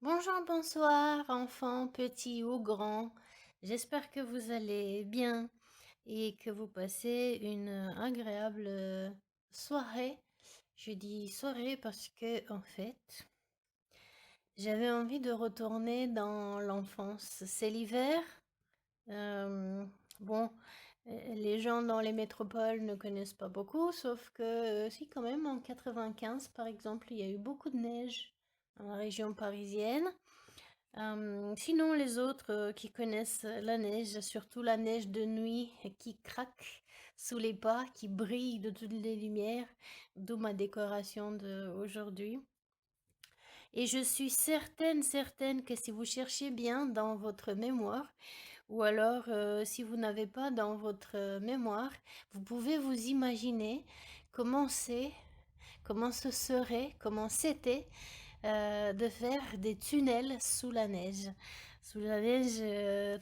Bonjour, bonsoir, enfants, petits ou grands. J'espère que vous allez bien et que vous passez une agréable soirée. Je dis soirée parce que, en fait, j'avais envie de retourner dans l'enfance. C'est l'hiver. euh, bon, les gens dans les métropoles ne connaissent pas beaucoup, sauf que, si, quand même, en 95, par exemple, il y a eu beaucoup de neige dans la région parisienne. Sinon, les autres qui connaissent la neige, surtout la neige de nuit qui craque sous les pas, qui brille de toutes les lumières, d'où ma décoration d'aujourd'hui. Et je suis certaine que si vous cherchez bien dans votre mémoire, ou alors si vous n'avez pas dans votre mémoire, vous pouvez vous imaginer comment c'est, comment ce serait, comment c'était de faire des tunnels sous la neige. Sous la neige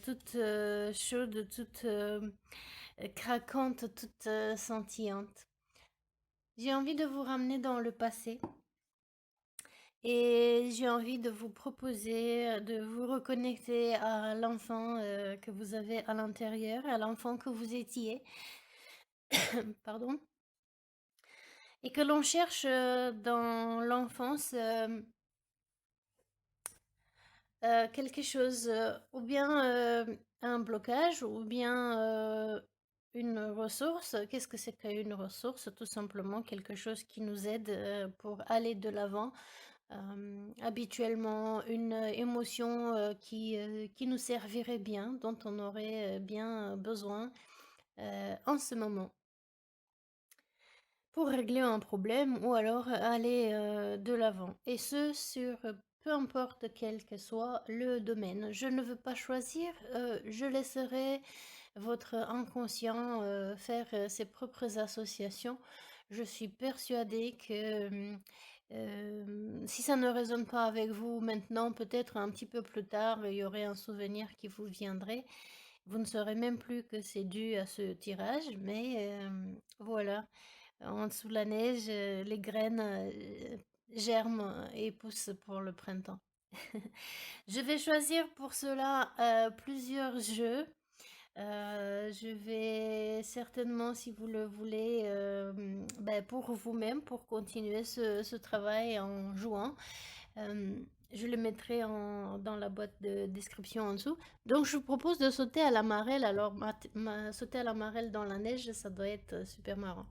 toute chaude, toute craquante, toute scintillante. J'ai envie de vous ramener dans le passé et j'ai envie de vous proposer de vous reconnecter à l'enfant que vous avez à l'intérieur, à l'enfant que vous étiez, pardon, et que l'on cherche dans l'enfance quelque chose, ou bien un blocage, ou bien une ressource. Qu'est-ce que c'est qu'une ressource? Tout simplement quelque chose qui nous aide pour aller de l'avant. Habituellement, une émotion qui nous servirait bien, dont on aurait bien besoin en ce moment pour régler un problème ou alors aller de l'avant. Et ce, sur peu importe quel que soit le domaine. Je ne veux pas choisir, je laisserai votre inconscient faire ses propres associations. Je suis persuadée que si ça ne résonne pas avec vous maintenant, peut-être un petit peu plus tard, il y aurait un souvenir qui vous viendrait. Vous ne saurez même plus que c'est dû à ce tirage, mais voilà. En dessous de la neige, les graines germent et poussent pour le printemps. Je vais choisir pour cela plusieurs jeux. Je vais certainement, si vous le voulez, pour vous-même, pour continuer ce travail en jouant. Euh, je le mettrai dans la boîte de description en dessous. Donc, je vous propose de sauter à la marelle. Alors, sauter à la marelle dans la neige, ça doit être super marrant.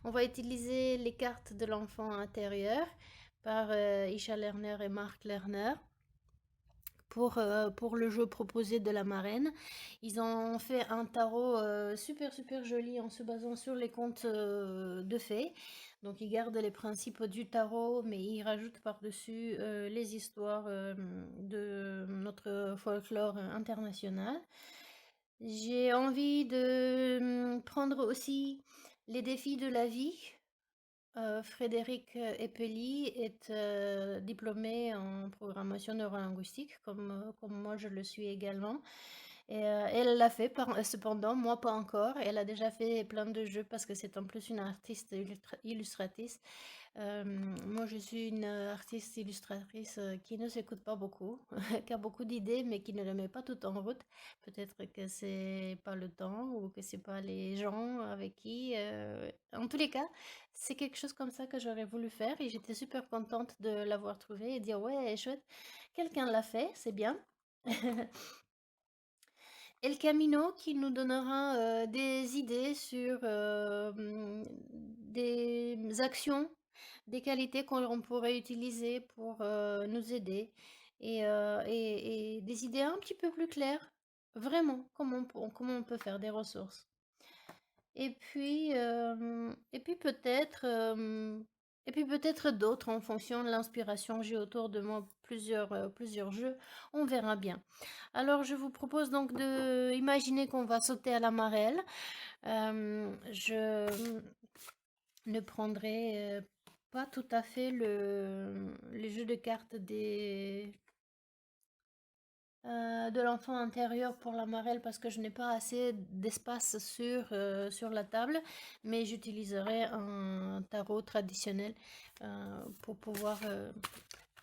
On va utiliser les cartes de l'enfant intérieur par Isha Lerner et Mark Lerner pour le jeu proposé de la marraine. Ils ont fait un tarot super joli en se basant sur les contes de fées. Donc ils gardent les principes du tarot, mais ils rajoutent par-dessus les histoires de notre folklore international. J'ai envie de prendre aussi les défis de la vie. Frédéric Epeli est diplômé en programmation neurolinguistique, comme moi je le suis également. Et elle l'a fait, cependant, moi pas encore. Elle a déjà fait plein de jeux parce que c'est en plus une artiste illustratrice. Moi je suis une artiste illustratrice qui ne s'écoute pas beaucoup, qui a beaucoup d'idées mais qui ne les met pas toutes en route. Peut-être que c'est pas le temps ou que c'est pas les gens avec qui. En tous les cas, c'est quelque chose comme ça que j'aurais voulu faire et j'étais super contente de l'avoir trouvé et dire ouais, chouette, quelqu'un l'a fait, c'est bien. El Camino qui nous donnera des idées sur des actions, des qualités qu'on pourrait utiliser pour nous aider et des idées un petit peu plus claires, vraiment, comment on peut faire des ressources. Et puis peut-être, d'autres en fonction de l'inspiration. J'ai autour de moi plusieurs jeux. On verra bien. Alors, je vous propose donc de imaginer qu'on va sauter à la marelle. Je ne prendrai pas tout à fait les jeux de cartes de l'enfant intérieur pour la marelle parce que je n'ai pas assez d'espace sur la table, mais j'utiliserai un tarot traditionnel pour pouvoir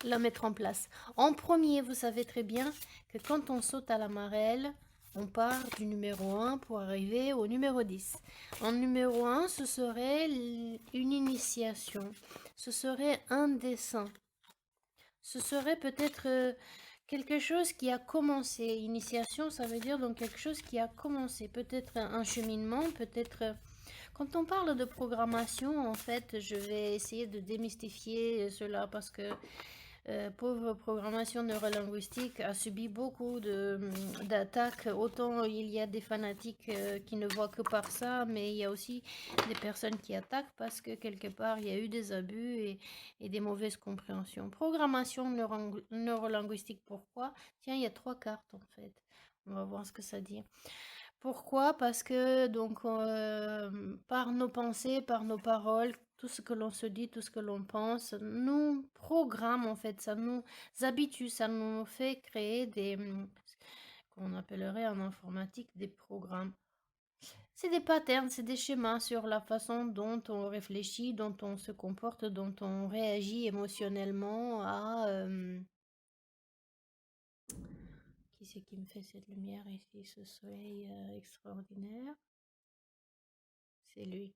la mettre en place. En premier, vous savez très bien que quand on saute à la marelle, on part du numéro 1 pour arriver au numéro 10. En numéro 1, ce serait une initiation. Ce serait un dessin. Ce serait peut-être quelque chose qui a commencé. Initiation, ça veut dire donc quelque chose qui a commencé. Peut-être un cheminement, peut-être... Quand on parle de programmation, en fait, je vais essayer de démystifier cela parce que pauvre programmation neurolinguistique a subi beaucoup d'attaques. Autant il y a des fanatiques qui ne voient que par ça, mais il y a aussi des personnes qui attaquent parce que quelque part il y a eu des abus et des mauvaises compréhensions. Programmation neurolinguistique, pourquoi? Tiens, il y a 3 cartes en fait. On va voir ce que ça dit. Pourquoi? Parce que donc par nos pensées, par nos paroles, tout ce que l'on se dit, tout ce que l'on pense, nous programme en fait, ça nous habitue, ça nous fait créer qu'on appellerait en informatique des programmes. C'est des patterns, c'est des schémas sur la façon dont on réfléchit, dont on se comporte, dont on réagit émotionnellement à... qui c'est qui me fait cette lumière ici, ce soleil extraordinaire? C'est lui.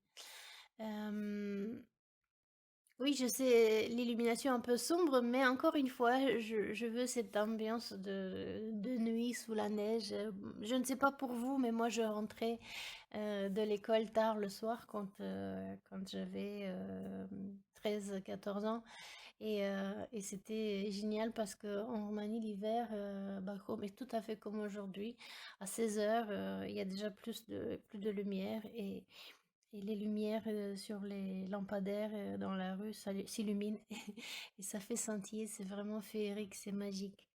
Oui, je sais, l'illumination un peu sombre, mais encore une fois, je veux cette ambiance de nuit sous la neige. Je ne sais pas pour vous, mais moi, je rentrais de l'école tard le soir quand j'avais 13-14 ans. Et c'était génial parce qu'en Roumanie, l'hiver, mais tout à fait comme aujourd'hui, à 16 heures, il y a déjà plus de lumière et les lumières sur les lampadaires dans la rue s'illuminent et ça fait scintiller, c'est vraiment féerique, c'est magique.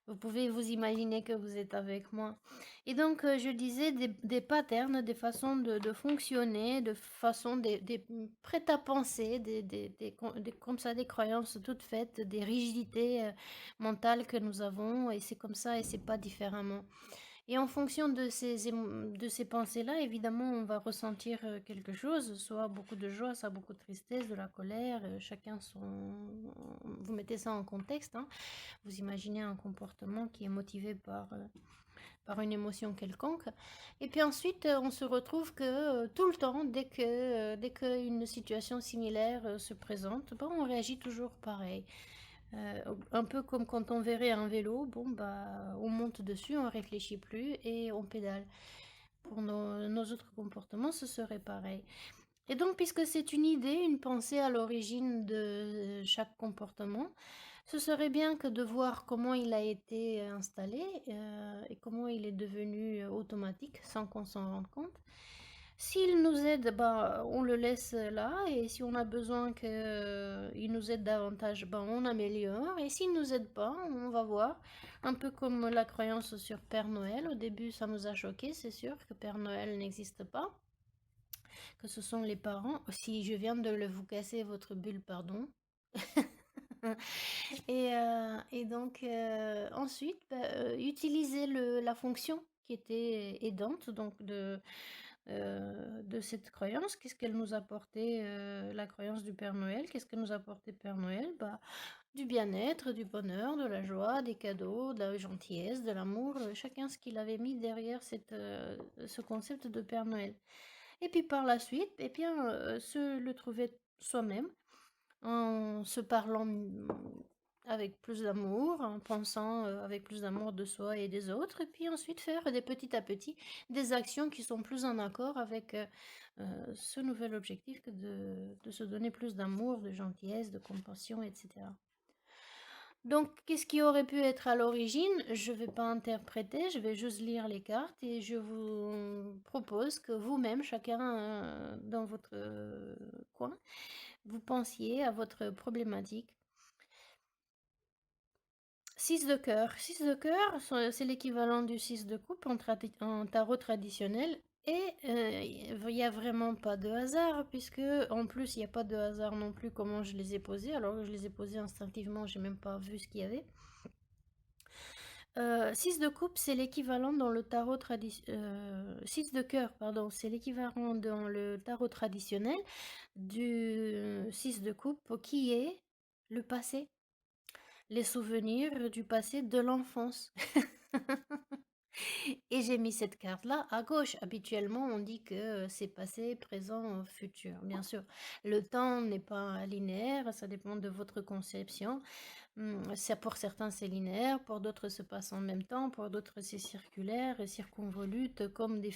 Vous pouvez vous imaginer que vous êtes avec moi. Et donc, je disais des patterns, des façons de fonctionner, de façons, des prêts à penser, comme ça, des croyances toutes faites, des rigidités mentales que nous avons, et c'est comme ça et c'est pas différemment. Et en fonction de ces pensées-là, évidemment, on va ressentir quelque chose, soit beaucoup de joie, soit beaucoup de tristesse, de la colère, chacun son... Vous mettez ça en contexte, hein. Vous imaginez un comportement qui est motivé par une émotion quelconque. Et puis ensuite, on se retrouve que tout le temps, dès qu'une situation similaire se présente, ben, on réagit toujours pareil. Un peu comme quand on verrait un vélo, bon bah on monte dessus, on réfléchit plus et on pédale. Pour nos autres comportements, ce serait pareil. Et donc, puisque c'est une idée, une pensée à l'origine de chaque comportement, ce serait bien que de voir comment il a été installé et comment il est devenu automatique sans qu'on s'en rende compte. S'il nous aide, bah, on le laisse là, et si on a besoin qu'il nous aide davantage, bah, on améliore, et s'il nous aide pas, on va voir. Un peu comme la croyance sur Père Noël, au début ça nous a choqué, c'est sûr que Père Noël n'existe pas, que ce sont les parents. Si je viens de vous casser votre bulle, pardon. Et donc, ensuite, bah, utiliser la fonction qui était aidante donc de cette croyance. Qu'est-ce qu'elle nous apportait, la croyance du Père Noël? Qu'est-ce que nous apportait Père Noël? Bah, du bien-être, du bonheur, de la joie, des cadeaux, de la gentillesse, de l'amour, chacun ce qu'il avait mis derrière ce concept de Père Noël. Et puis par la suite, eh bien, se le trouver soi-même en se parlant avec plus d'amour, en pensant avec plus d'amour de soi et des autres, et puis ensuite faire des petit à petit des actions qui sont plus en accord avec ce nouvel objectif que de se donner plus d'amour, de gentillesse, de compassion, etc. Donc, qu'est-ce qui aurait pu être à l'origine? Je ne vais pas interpréter, je vais juste lire les cartes et je vous propose que vous-même, chacun dans votre coin, vous pensiez à votre problématique. 6 de cœur. 6 de cœur, c'est l'équivalent du 6 de coupe en tarot traditionnel. Et il n'y a vraiment pas de hasard, puisque en plus il n'y a pas de hasard non plus comment je les ai posés. Alors je les ai posés instinctivement, j'ai même pas vu ce qu'il y avait. 6 de coupe, c'est l'équivalent dans le tarot traditionnel. 6 de cœur, pardon, c'est l'équivalent dans le tarot traditionnel du 6 de coupe qui est le passé. les souvenirs du passé de l'enfance. Et j'ai mis cette carte-là à gauche. Habituellement, on dit que c'est passé, présent, futur. Bien sûr, le temps n'est pas linéaire, ça dépend de votre conception. Ça, pour certains, c'est linéaire, pour d'autres, se passe en même temps, pour d'autres, c'est circulaire et circonvolute, comme des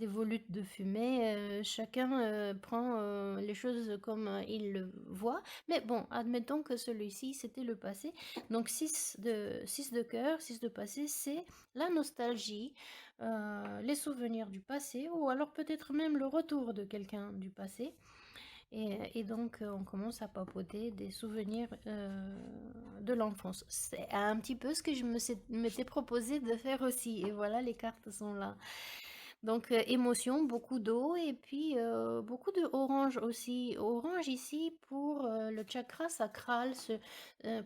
volutes de fumée. Chacun prend les choses comme il le voit. Mais bon, admettons que celui-ci, c'était le passé. Donc 6 de cœur, 6 de passé, c'est la nostalgie, les souvenirs du passé, ou alors peut-être même le retour de quelqu'un du passé. Et donc, on commence à papoter des souvenirs de l'enfance. C'est un petit peu ce que m'étais proposé de faire aussi. Et voilà, les cartes sont là. Donc, émotion, beaucoup d'eau et puis beaucoup de orange aussi. Orange ici pour le chakra sacral.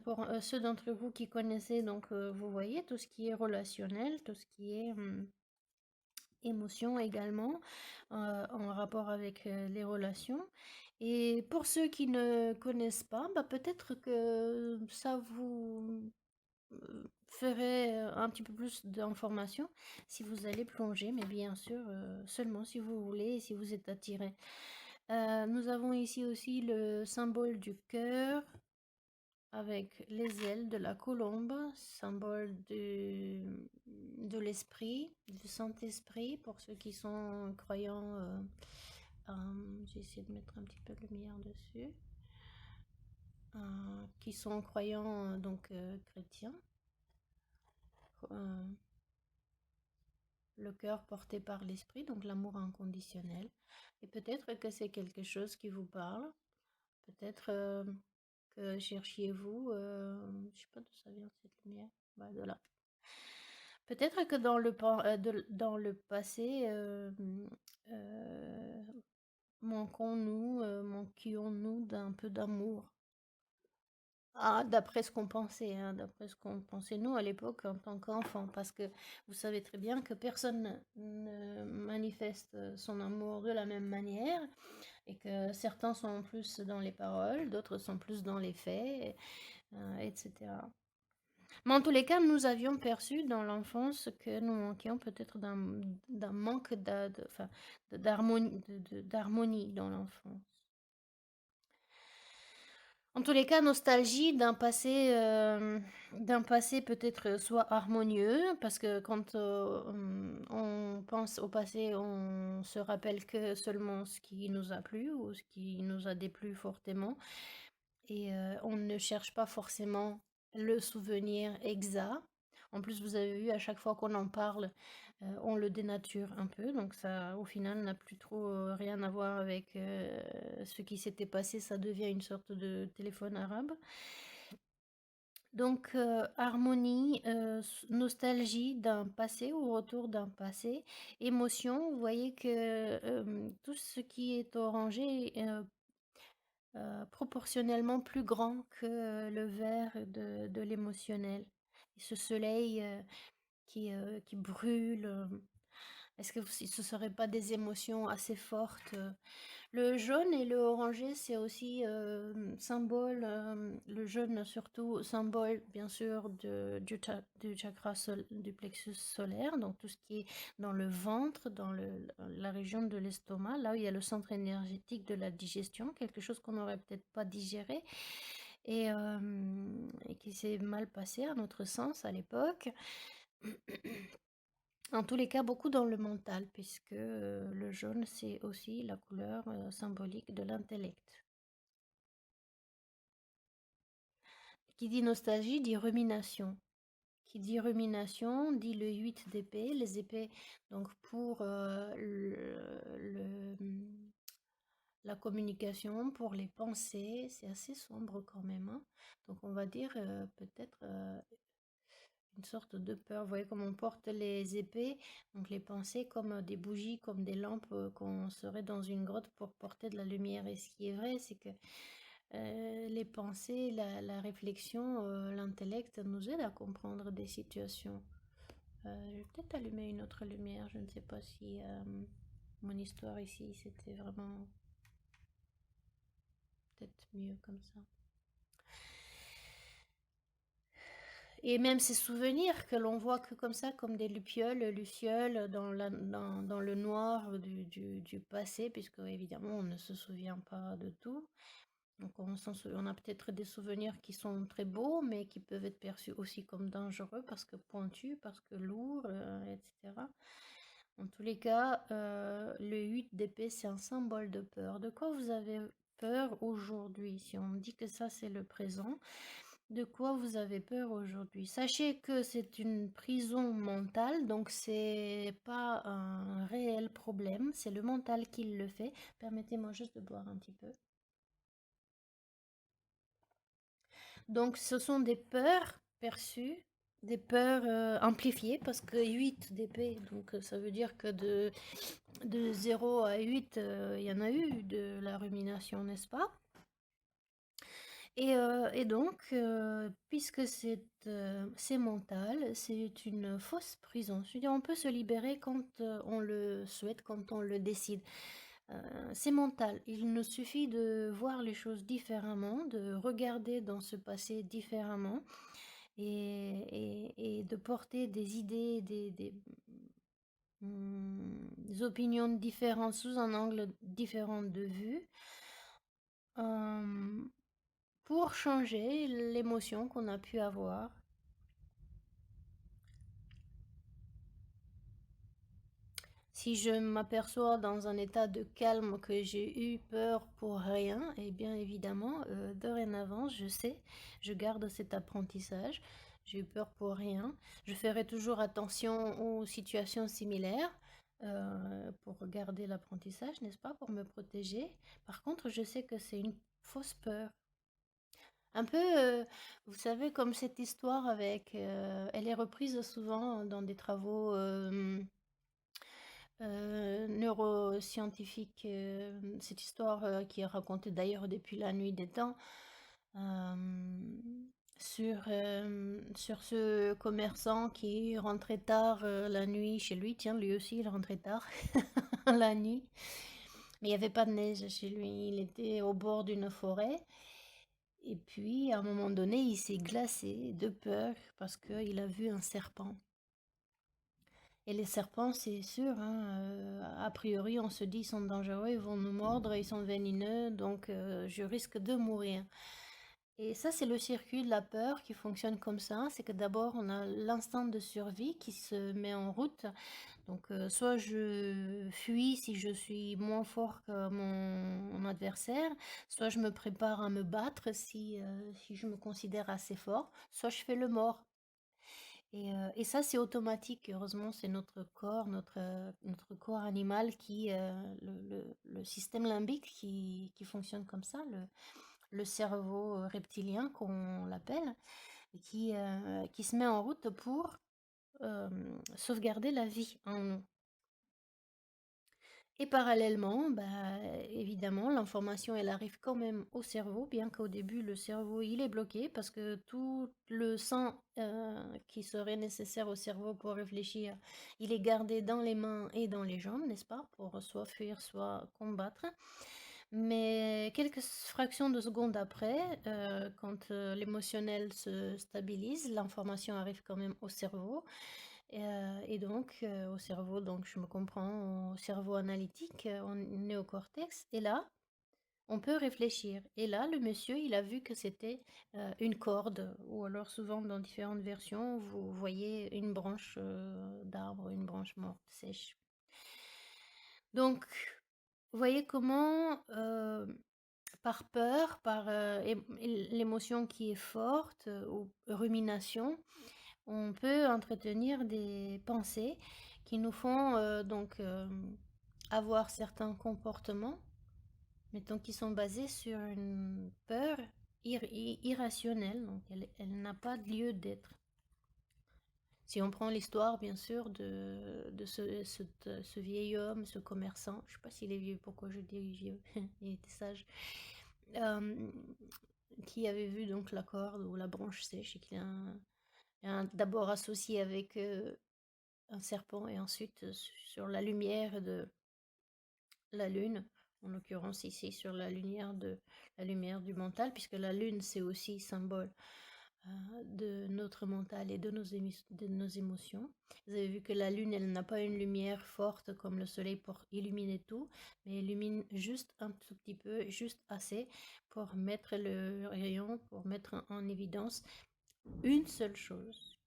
Pour ceux d'entre vous qui connaissez, donc vous voyez tout ce qui est relationnel, tout ce qui est émotion également, en rapport avec les relations. Et pour ceux qui ne connaissent pas, bah, peut-être que ça vous ferait un petit peu plus d'informations si vous allez plonger, mais bien sûr, seulement si vous voulez et si vous êtes attiré. Nous avons ici aussi le symbole du cœur avec les ailes de la colombe, symbole de l'esprit, du Saint-Esprit, pour ceux qui sont croyants. J'ai essayé de mettre un petit peu de lumière dessus. Qui sont croyants, donc chrétiens. Euh, le cœur porté par l'esprit, donc l'amour inconditionnel. Et peut-être que c'est quelque chose qui vous parle. Peut-être que cherchiez-vous, je sais pas d'où ça vient cette lumière. Bah, de là. Peut-être que dans le passé, euh, manquions-nous d'un peu d'amour. Ah, d'après ce qu'on pensait, hein, d'après ce qu'on pensait nous à l'époque en tant qu'enfant, parce que vous savez très bien que personne ne manifeste son amour de la même manière, et que certains sont plus dans les paroles, d'autres sont plus dans les faits, etc. Mais en tous les cas, nous avions perçu dans l'enfance que nous manquions peut-être d'un manque enfin, d'harmonie dans l'enfance. En tous les cas, nostalgie d'un passé peut-être soit harmonieux, parce que quand on pense au passé, on se rappelle que seulement ce qui nous a plu ou ce qui nous a déplu fortement, et on ne cherche pas forcément le souvenir exact. En plus, vous avez vu, à chaque fois qu'on en parle, on le dénature un peu, donc ça, au final, n'a plus trop rien à voir avec ce qui s'était passé, ça devient une sorte de téléphone arabe. Donc, harmonie, nostalgie d'un passé ou retour d'un passé, émotion, vous voyez que tout ce qui est orangé est proportionnellement plus grand que le vert de l'émotionnel. Et ce soleil qui brûle. Est-ce que ce ne seraient pas des émotions assez fortes? Le jaune et le orangé, c'est aussi symbole, le jaune surtout, symbole bien sûr du chakra du plexus solaire, donc tout ce qui est dans le ventre, dans la région de l'estomac, là où il y a le centre énergétique de la digestion, quelque chose qu'on n'aurait peut-être pas digéré et, et qui s'est mal passé à notre sens à l'époque. En tous les cas, beaucoup dans le mental, puisque le jaune, c'est aussi la couleur symbolique de l'intellect. Qui dit nostalgie dit rumination. Qui dit rumination dit le 8 d'épée. Les épées, donc pour la communication, pour les pensées, c'est assez sombre quand même, hein. Donc on va dire peut-être une sorte de peur. Vous voyez comme on porte les épées, donc les pensées comme des bougies, comme des lampes qu'on serait dans une grotte pour porter de la lumière. Et ce qui est vrai, c'est que les pensées, la réflexion, l'intellect nous aide à comprendre des situations. Je vais peut-être allumer une autre lumière. Je ne sais pas si mon histoire ici, c'était vraiment peut-être mieux comme ça. Et même ces souvenirs que l'on voit que comme ça, comme des lucioles dans le noir du passé, puisque évidemment on ne se souvient pas de tout. Donc on a peut-être des souvenirs qui sont très beaux, mais qui peuvent être perçus aussi comme dangereux parce que pointus, parce que lourds, etc. En tous les cas, le 8 d'épée, c'est un symbole de peur. De quoi vous avez peur aujourd'hui? Si on me dit que ça, c'est le présent, de quoi vous avez peur aujourd'hui? Sachez que c'est une prison mentale, donc c'est pas un réel problème, c'est le mental qui le fait. Permettez-moi juste de boire un petit peu. Donc ce sont des peurs perçues, des peurs amplifiées, parce que 8 d'épée, donc ça veut dire que de 0 à 8, il y en a eu de la rumination, n'est-ce pas? Et donc, puisque c'est mental, c'est une fausse prison. Je veux dire, on peut se libérer quand on le souhaite, quand on le décide. C'est mental. Il nous suffit de voir les choses différemment, de regarder dans ce passé différemment et de porter des idées, des opinions différentes sous un angle différent de vue. euh, pour changer l'émotion qu'on a pu avoir. Si je m'aperçois dans un état de calme que j'ai eu peur pour rien, et bien évidemment, dorénavant, je sais, je garde cet apprentissage. J'ai eu peur pour rien. Je ferai toujours attention aux situations similaires pour garder l'apprentissage, n'est-ce pas, pour me protéger. Par contre, je sais que c'est une fausse peur. Un peu, vous savez, comme cette histoire avec... elle est reprise souvent dans des travaux neuroscientifiques. Cette histoire qui est racontée d'ailleurs depuis la nuit des temps euh, sur ce commerçant qui rentrait tard la nuit chez lui. Tiens, lui aussi, il rentrait tard la nuit. Mais il n'y avait pas de neige chez lui. Il était au bord d'une forêt. Et puis, à un moment donné, il s'est glacé de peur parce qu'il a vu un serpent. Et les serpents, c'est sûr, hein, a priori, on se dit ils sont dangereux, ils vont nous mordre, ils sont venimeux, donc je risque de mourir. Et ça, c'est le circuit de la peur qui fonctionne comme ça. C'est que d'abord, on a l'instinct de survie qui se met en route. Donc, soit je fuis si je suis moins fort que mon adversaire, soit je me prépare à me battre si je me considère assez fort, soit je fais le mort. Et ça, c'est automatique. Heureusement, c'est notre corps animal le système limbique qui fonctionne comme ça, le cerveau reptilien qu'on l'appelle, qui se met en route pour sauvegarder la vie en nous. Et parallèlement, bah, évidemment, l'information, elle arrive quand même au cerveau, bien qu'au début, le cerveau, il est bloqué parce que tout le sang qui serait nécessaire au cerveau pour réfléchir, il est gardé dans les mains et dans les jambes, n'est-ce pas, pour soit fuir, soit combattre. Mais quelques fractions de secondes après, quand l'émotionnel se stabilise, l'information arrive quand même au cerveau. Et donc, au cerveau, donc je me comprends, au cerveau analytique, au néocortex. Et là, on peut réfléchir. Et là, le monsieur, il a vu que c'était une corde, ou alors souvent dans différentes versions, vous voyez une branche d'arbre, une branche morte, sèche. Donc, vous voyez comment, par peur, par l'émotion qui est forte, ou rumination, on peut entretenir des pensées qui nous font donc avoir certains comportements, mettons, qui sont basés sur une peur irrationnelle, donc elle n'a pas de lieu d'être. Si on prend l'histoire, bien sûr, de ce vieil homme, ce commerçant, je ne sais pas s'il est vieux, pourquoi je dis vieux, il était sage, euh, qui avait vu donc la corde ou la branche sèche et qui a d'abord associé avec un serpent et ensuite sur la lumière de la lune, en l'occurrence ici sur la lumière du mental, puisque la lune c'est aussi symbole de notre mental et de nos émotions. Vous avez vu que la lune, elle n'a pas une lumière forte comme le soleil pour illuminer tout, mais elle illumine juste un tout petit peu, juste assez pour mettre le rayon, pour mettre en évidence une seule chose.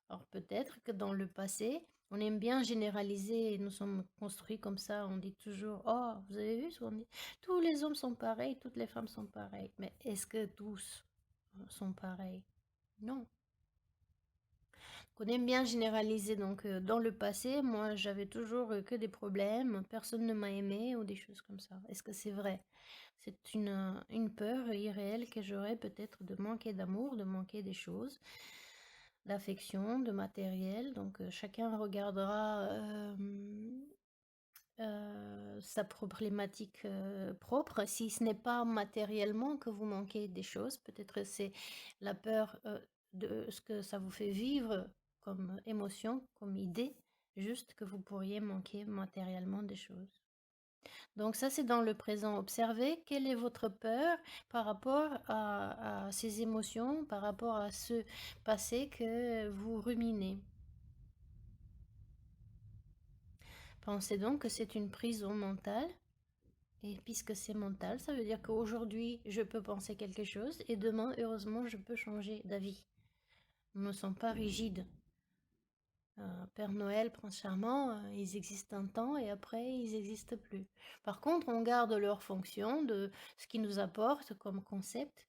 Alors peut-être que dans le passé, on aime bien généraliser, nous sommes construits comme ça, on dit toujours, oh, vous avez vu ce qu'on dit? Tous les hommes sont pareils, toutes les femmes sont pareilles. Mais est-ce que tous sont pareils? Non. On aime bien généraliser, donc dans le passé, moi j'avais toujours que des problèmes, personne ne m'a aimé ou des choses comme ça. Est-ce que c'est vrai? C'est une peur irréelle que j'aurais peut-être de manquer d'amour, de manquer des choses, d'affection, de matériel. Donc chacun regardera sa problématique propre. Si ce n'est pas matériellement que vous manquez des choses, peut-être c'est la peur de ce que ça vous fait vivre comme émotion, comme idée, juste que vous pourriez manquer matériellement des choses. Donc ça, c'est dans le présent. Observez quelle est votre peur par rapport à ces émotions, par rapport à ce passé que vous ruminez. Pensez donc que c'est une prison mentale. Et puisque c'est mental, ça veut dire qu'aujourd'hui, je peux penser quelque chose et demain, heureusement, je peux changer d'avis. Nous ne sommes pas rigides. Père Noël, Prince Charmant, ils existent un temps et après, ils n'existent plus. Par contre, on garde leur fonction de ce qu'ils nous apportent comme concept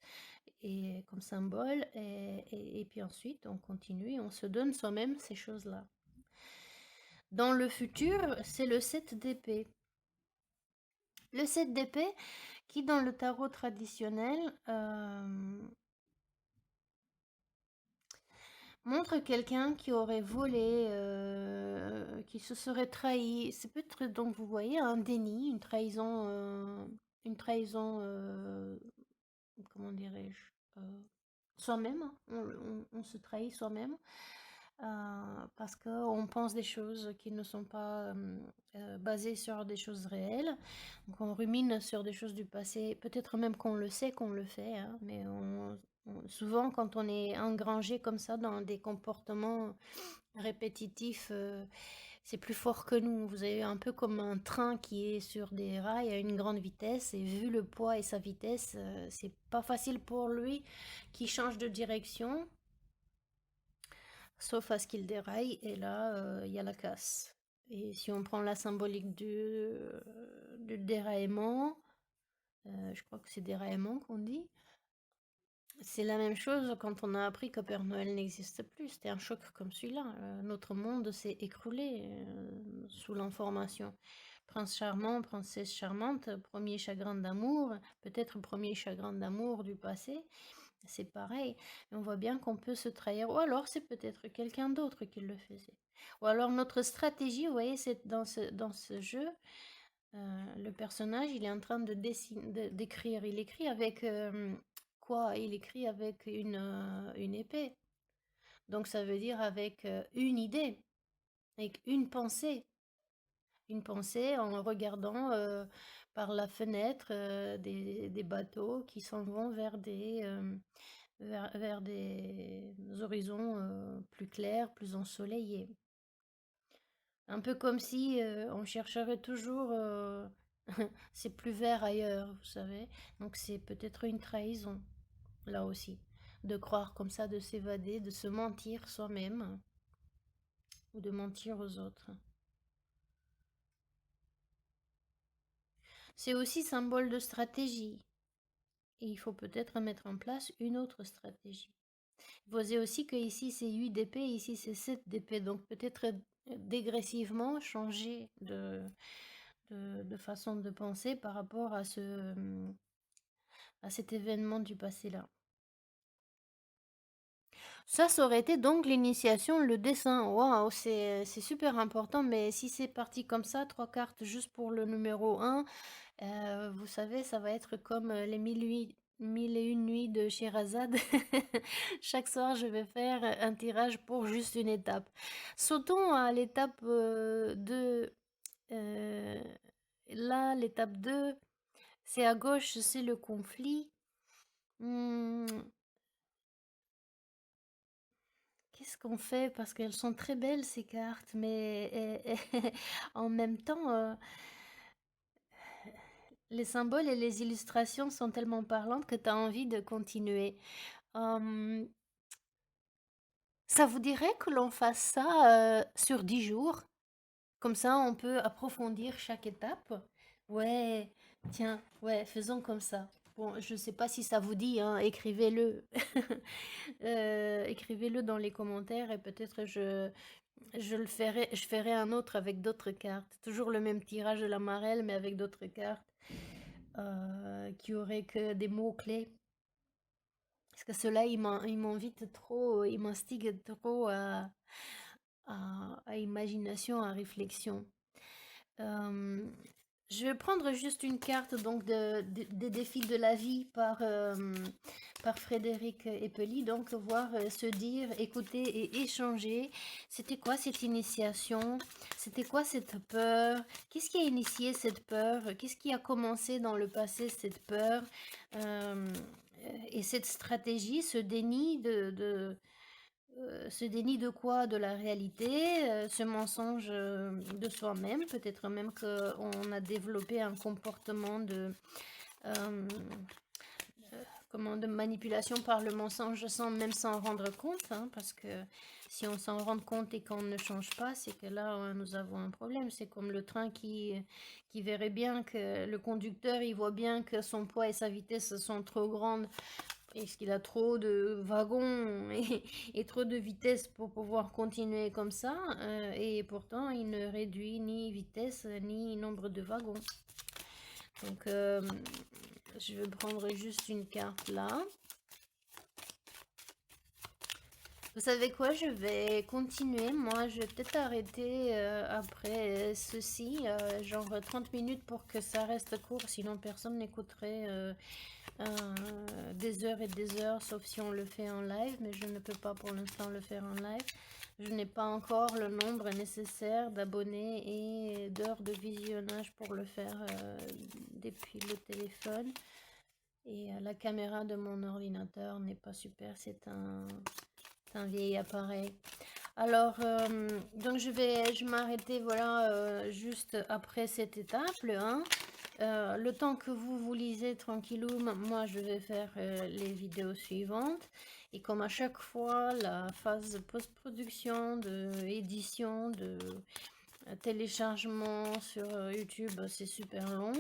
et comme symbole. Et puis ensuite, on continue et on se donne soi-même ces choses-là. Dans le futur, c'est le 7 d'épée. Le 7 d'épée, qui dans le tarot traditionnel montre quelqu'un qui aurait volé, qui se serait trahi. C'est peut-être donc vous voyez un déni, une trahison, comment dirais-je, soi-même. On se trahit soi-même parce qu'on pense des choses qui ne sont pas basées sur des choses réelles. Donc on rumine sur des choses du passé, peut-être même qu'on le sait qu'on le fait, hein, mais souvent quand on est engrangé comme ça dans des comportements répétitifs, c'est plus fort que nous. Vous avez un peu comme un train qui est sur des rails à une grande vitesse et vu le poids et sa vitesse, c'est pas facile pour lui qui change de direction. Sauf à ce qu'il déraille, et là, il y a la casse. Et si on prend la symbolique du déraillement, je crois que c'est déraillement qu'on dit, c'est la même chose quand on a appris que Père Noël n'existe plus. C'était un choc comme celui-là. Notre monde s'est écroulé sous l'information. Prince charmant, princesse charmante, premier chagrin d'amour, peut-être premier chagrin d'amour du passé. C'est pareil. Et on voit bien qu'on peut se trahir. Ou alors, c'est peut-être quelqu'un d'autre qui le faisait. Ou alors, notre stratégie, vous voyez, c'est dans ce jeu, le personnage, il est en train de d'écrire. Il écrit avec quoi? Il écrit avec une épée. Donc, ça veut dire avec une idée, avec une pensée. Une pensée en regardant par la fenêtre des bateaux qui s'en vont vers des horizons plus clairs, plus ensoleillés. Un peu comme si on chercherait toujours, c'est plus vert ailleurs, vous savez. Donc c'est peut-être une trahison, là aussi, de croire comme ça, de s'évader, de se mentir soi-même ou de mentir aux autres. C'est aussi symbole de stratégie. Et il faut peut-être mettre en place une autre stratégie. Vous voyez aussi que ici c'est 8 d'épée, ici c'est 7 d'épée. Donc peut-être dégressivement changer de façon de penser par rapport à cet événement du passé-là. Ça aurait été donc l'initiation, le dessin. Waouh, c'est super important, mais si c'est parti comme ça, 3 cartes juste pour le numéro 1, vous savez, ça va être comme les mille et une nuits de Sherazade. Chaque soir, je vais faire un tirage pour juste une étape. Sautons à l'étape 2. Là, l'étape 2, c'est à gauche, c'est le conflit. Hmm, qu'est-ce qu'on fait? Parce qu'elles sont très belles ces cartes, mais en même temps, les symboles et les illustrations sont tellement parlantes que tu as envie de continuer. Hem, Ça vous dirait que l'on fasse ça, sur 10 jours? Comme ça, on peut approfondir chaque étape. Ouais, tiens, ouais, faisons comme ça. Bon, je sais pas si ça vous dit, hein, écrivez-le. Écrivez-le dans les commentaires et peut-être je ferai un autre avec d'autres cartes. Toujours le même tirage de la marelle, mais avec d'autres cartes qui auraient que des mots-clés. Parce que ceux-là, ils m'invitent trop, ils m'instiguent trop à imagination, à réflexion. Euh, je vais prendre juste une carte donc des défis de la vie par Frédéric Epely. Donc voir, se dire, écouter et échanger. C'était quoi cette initiation? C'était quoi cette peur? Qu'est-ce qui a initié cette peur? Qu'est-ce qui a commencé dans le passé cette peur? Euh, et cette stratégie, ce déni de quoi? De la réalité, ce mensonge de soi-même, peut-être même qu'on a développé un comportement euh, de manipulation par le mensonge sans même s'en rendre compte, hein, parce que si on s'en rend compte et qu'on ne change pas, c'est que là, nous avons un problème. C'est comme le train qui verrait bien que le conducteur, il voit bien que son poids et sa vitesse sont trop grandes. Est-ce qu'il a trop de wagons et trop de vitesse pour pouvoir continuer comme ça? Et pourtant, il ne réduit ni vitesse ni nombre de wagons. Donc, je vais prendre juste une carte là. Vous savez quoi? Je vais continuer. Moi, je vais peut-être arrêter après ceci, genre 30 minutes pour que ça reste court, sinon personne n'écouterait des heures et des heures, sauf si on le fait en live, mais je ne peux pas pour l'instant le faire en live. Je n'ai pas encore le nombre nécessaire d'abonnés et d'heures de visionnage pour le faire depuis le téléphone. Et la caméra de mon ordinateur n'est pas super, c'est un vieil appareil. Alors, donc je vais m'arrêter voilà, juste après cette étape, le 1. Le temps que vous lisez tranquillou, moi je vais faire les vidéos suivantes. Et comme à chaque fois, la phase de post-production, de édition, de téléchargement sur YouTube, c'est super long.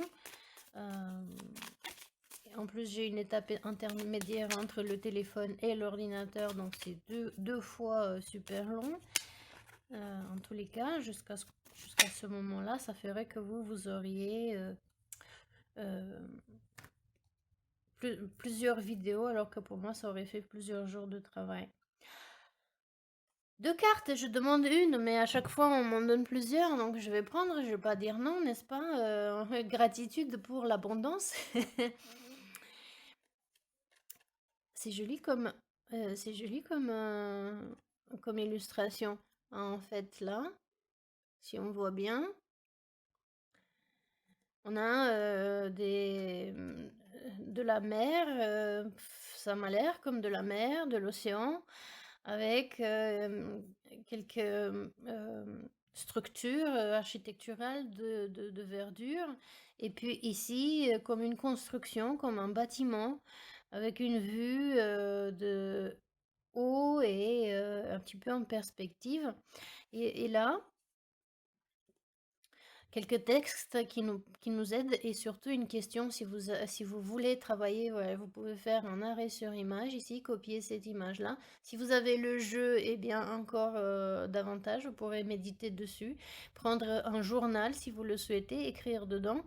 En plus, j'ai une étape intermédiaire entre le téléphone et l'ordinateur, donc c'est deux fois super long. En tous les cas, jusqu'à ce moment-là, ça ferait que vous auriez plusieurs vidéos, alors que pour moi, ça aurait fait plusieurs jours de travail. 2 cartes, je demande une, mais à chaque fois, on m'en donne plusieurs, donc je vais prendre, je vais pas dire non, n'est-ce pas? Gratitude pour l'abondance. C'est joli comme illustration. En fait, là, si on voit bien, on a de la mer, ça m'a l'air comme de la mer, de l'océan, avec quelques structures architecturales de verdure. Et puis ici, comme une construction, comme un bâtiment, avec une vue de haut et un petit peu en perspective. Et là, quelques textes qui nous aident et surtout une question, si vous voulez travailler, voilà, vous pouvez faire un arrêt sur image ici, copier cette image-là. Si vous avez le jeu, eh bien encore davantage, vous pourrez méditer dessus, prendre un journal si vous le souhaitez, écrire dedans.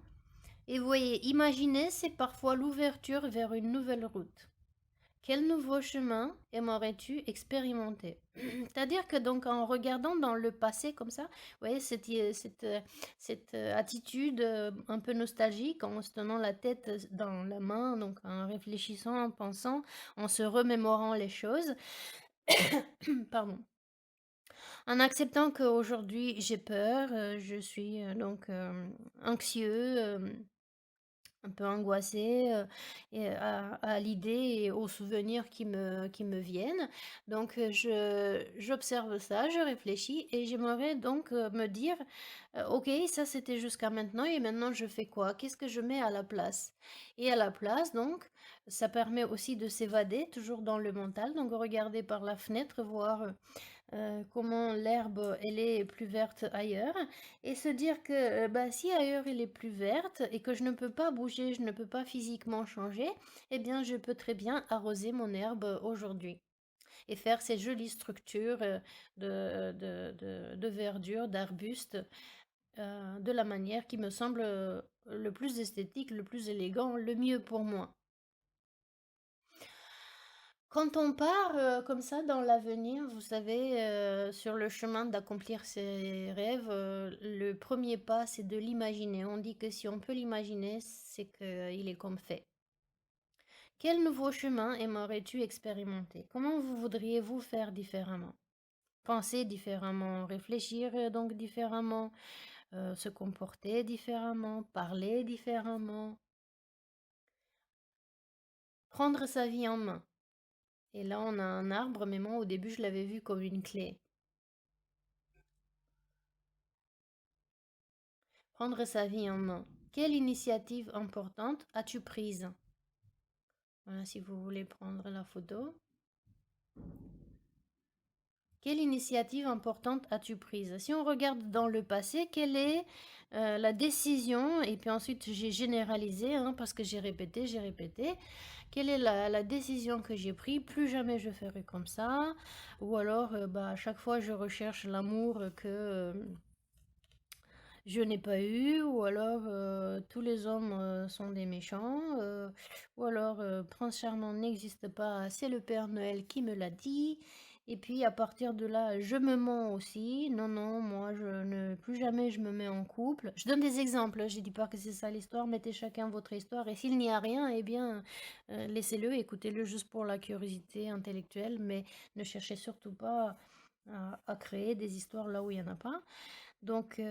Et vous voyez, imaginer, c'est parfois l'ouverture vers une nouvelle route. Quel nouveau chemin aimerais-tu expérimenter? C'est-à-dire que donc en regardant dans le passé comme ça, vous voyez cette attitude un peu nostalgique, en se tenant la tête dans la main, donc en réfléchissant, en pensant, en se remémorant les choses, pardon, en acceptant qu'aujourd'hui j'ai peur, je suis donc anxieux, un peu angoissée, et à l'idée et aux souvenirs qui me viennent. Donc, je j'observe ça, je réfléchis et j'aimerais donc, me dire: «OK, ça c'était jusqu'à maintenant et maintenant je fais quoi? Qu'est-ce que je mets à la place?» Et à la place donc, ça permet aussi de s'évader, toujours dans le mental, donc regarder par la fenêtre, voir, comment l'herbe, elle est plus verte ailleurs et se dire que, bah, si ailleurs elle est plus verte et que je ne peux pas bouger, je ne peux pas physiquement changer, eh bien, je peux très bien arroser mon herbe, aujourd'hui et faire ces jolies structures, de verdure, d'arbustes, de la manière qui me semble, le plus esthétique, le plus élégant, le mieux pour moi. Quand on part, comme ça dans l'avenir, vous savez, sur le chemin d'accomplir ses rêves, le premier pas, c'est de l'imaginer. On dit que si on peut l'imaginer, c'est qu'il est comme fait. Quel nouveau chemin aimerais-tu expérimenter? Comment vous voudriez-vous faire différemment? Penser différemment, réfléchir, donc différemment, se comporter différemment, parler différemment, prendre sa vie en main. Et là, on a un arbre, mais moi, au début, je l'avais vu comme une clé. Prendre sa vie en main. Quelle initiative importante as-tu prise? Voilà, si vous voulez prendre la photo. Quelle initiative importante as-tu prise? Si on regarde dans le passé, quelle est la décision, et puis ensuite j'ai généralisé, hein, parce que j'ai répété, quelle est la décision que j'ai prise? Plus jamais je ferai comme ça, ou alors bah, à chaque fois je recherche l'amour que je n'ai pas eu, ou alors tous les hommes sont des méchants, ou alors Prince Charmant n'existe pas, c'est le Père Noël qui me l'a dit. Et puis à partir de là, je me mens aussi. Non, non, moi je ne plus jamais je me mets en couple. Je donne des exemples, je dis pas que c'est ça l'histoire, mettez chacun votre histoire. Et s'il n'y a rien, eh bien laissez-le, écoutez-le juste pour la curiosité intellectuelle, mais ne cherchez surtout pas à créer des histoires là où il n'y en a pas. Donc,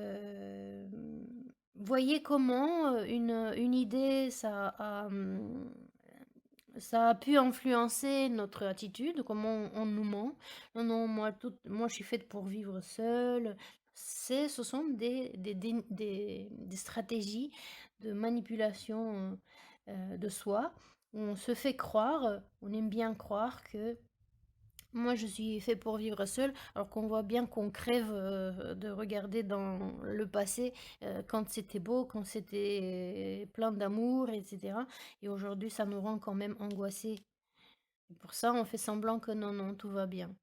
voyez comment, une idée, ça a pu influencer notre attitude, comment on nous ment. Non, non, moi je suis faite pour vivre seule. Ce sont des stratégies de manipulation, de soi. On se fait croire, on aime bien croire que moi, je suis fait pour vivre seul, alors qu'on voit bien qu'on crève de regarder dans le passé quand c'était beau, quand c'était plein d'amour, etc. Et aujourd'hui, ça nous rend quand même angoissés. Et pour ça, on fait semblant que non, non, tout va bien.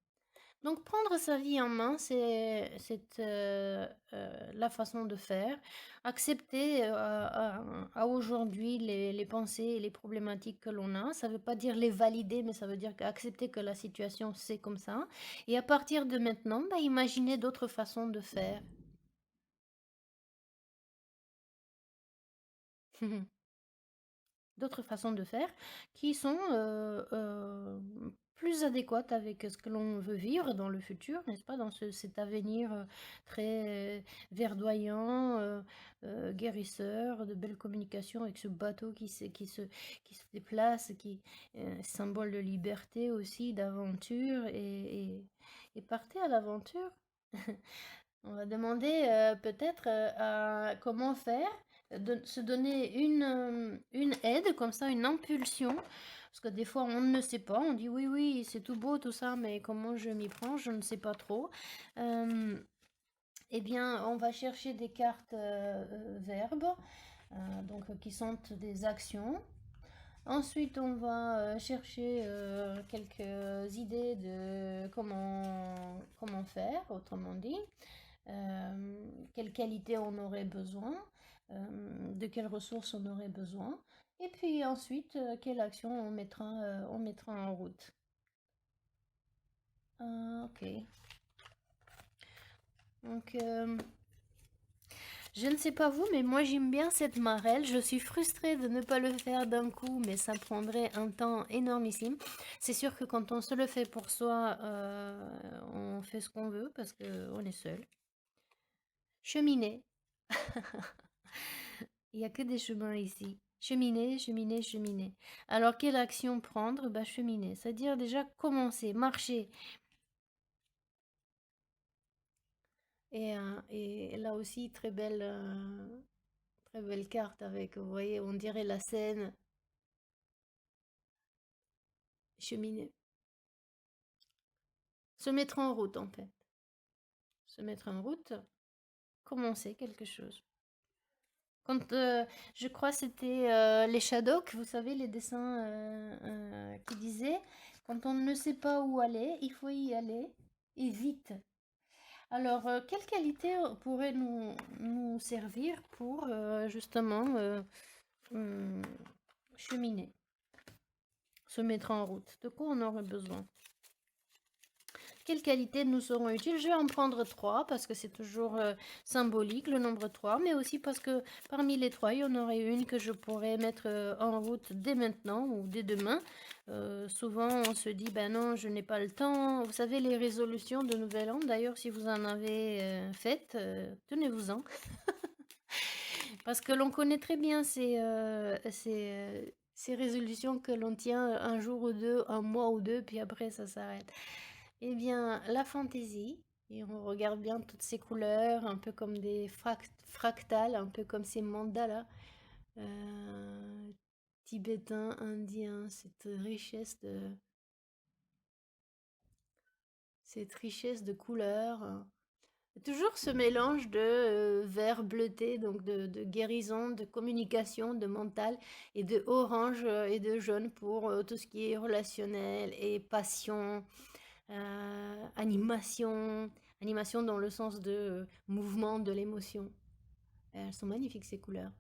Donc prendre sa vie en main, c'est la façon de faire. Accepter, à aujourd'hui les pensées et les problématiques que l'on a. Ça ne veut pas dire les valider, mais ça veut dire accepter que la situation, c'est comme ça. Et à partir de maintenant, bah, imaginer d'autres façons de faire. D'autres façons de faire qui sont plus adéquates avec ce que l'on veut vivre dans le futur, n'est-ce pas? Dans cet avenir très verdoyant, guérisseur, de belles communications avec ce bateau qui se déplace, qui symbole de liberté aussi, d'aventure et partez à l'aventure. On va demander peut-être comment faire, se donner une aide, comme ça, une impulsion. Parce que des fois, on ne sait pas. On dit oui, oui, c'est tout beau, tout ça, mais comment je m'y prends, je ne sais pas trop. Euh, eh bien, on va chercher des cartes verbes, donc qui sont des actions. Ensuite, on va chercher quelques idées de comment faire, autrement dit. Quelle qualité on aurait besoin, de quelles ressources on aurait besoin, et puis ensuite, quelle action on mettra en route. Ok. Donc, je ne sais pas vous, mais moi j'aime bien cette marelle. Je suis frustrée de ne pas le faire d'un coup, mais ça prendrait un temps énormissime. C'est sûr que quand on se le fait pour soi, on fait ce qu'on veut parce qu'on est seul. Cheminer. Il n'y a que des chemins ici. Cheminer, cheminer, cheminer. Alors, quelle action prendre? Bah, cheminer. C'est-à-dire déjà commencer, marcher. Et là aussi, très belle carte avec, vous voyez, on dirait la Seine, cheminer. Se mettre en route, en fait. Se mettre en route, commencer quelque chose. Quand je crois que c'était les Shadok, vous savez, les dessins qui disaient, quand on ne sait pas où aller, il faut y aller et vite. Alors, quelle qualité pourrait nous servir pour justement hum, cheminer, se mettre en route? De quoi on aurait besoin? Quelles qualités nous seront utiles? Je vais en prendre trois parce que c'est toujours symbolique le nombre 3, mais aussi parce que parmi les trois, il y en aurait une que je pourrais mettre en route dès maintenant ou dès demain. Souvent, on se dit, ben non, je n'ai pas le temps. Vous savez, les résolutions de Nouvel An, d'ailleurs, si vous en avez faites, tenez-vous-en. Parce que l'on connaît très bien ces résolutions que l'on tient un jour ou deux, un mois ou deux, puis après ça s'arrête. Eh bien, la fantaisie, et on regarde bien toutes ces couleurs, un peu comme des fractales, un peu comme ces mandalas tibétains, indiens, cette richesse de couleurs. Toujours ce mélange de vert bleuté, donc de guérison, de communication, de mental, et de orange et de jaune pour tout ce qui est relationnel et passion, animation, animation dans le sens de mouvement de l'émotion. Elles sont magnifiques ces couleurs.